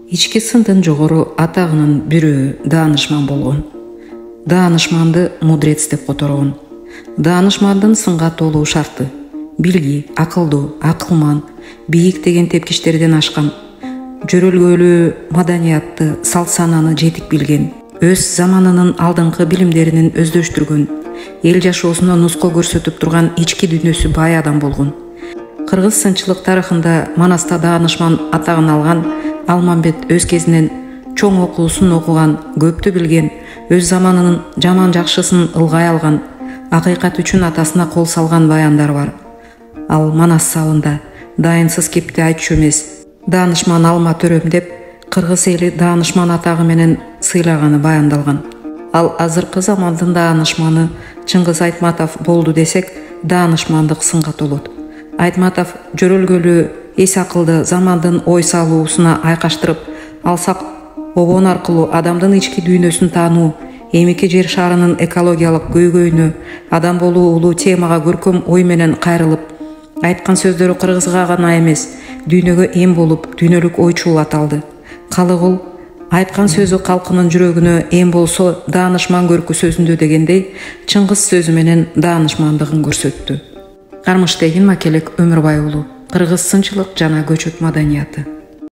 Ички сындын жогору атагынын бирөө даанышман болгон. Даанышманды мудрец деп которгон. Даанышмандын сынга толуу шарты билги, акылдуу, акылман, бийик деген тепкичтерден ашкан, жөрөлгөлүү маданиятты, салт-сананы жетик билген, өз заманынын алдыңкы билимдеринин өздөштүргөн, эл жашоосуна нуска көрсөтүп турган ички дүйнөсү бай адам болгон. Кыргыз сынчылык тарыхында Манаста даанышман атагын алган Алмамбет өз кезинен чоң окуусун окуган, көптү билген, өз заманынын жаман жакшысын ылгай алган, акыйкат үчүн атасына кол салган баяндар бар. Ал Манас сабында дайынсыз кепти айтчу эмес, даанышман алма төрөм деп кыргыз эли даанышман атагы менен сыйлаганы баяндалган. Ал азыркы замандын даанышманы Чыңгыз Айтматов болду десек, даанышмандык сынга толот. Айтматов жөрөлгөлүү, эс акылды замандын ой салуусуна айкаштырып алсак, обон аркылуу адамдын ички дүйнөсүн таануу, эмики жер шарынын экологиялык көйгөйүнө, адам болуу улуу темага көркөм ой менен кайрылып, айткан сөздөрү кыргызга гана эмес, дүйнөгө эм болуп, дүйнөлүк ойчул аталды. Калыгул айткан сөзү калкынын жүрөгүнө эм болсо, даанышман көркү сөзүндө дегендей, Чыңгыз сөзү менен даанышмандыгын көрсөттү. Кармыштегин Макелек Өмүрбай уулу. Кыргыз сынчылык жана көчөт маданияты.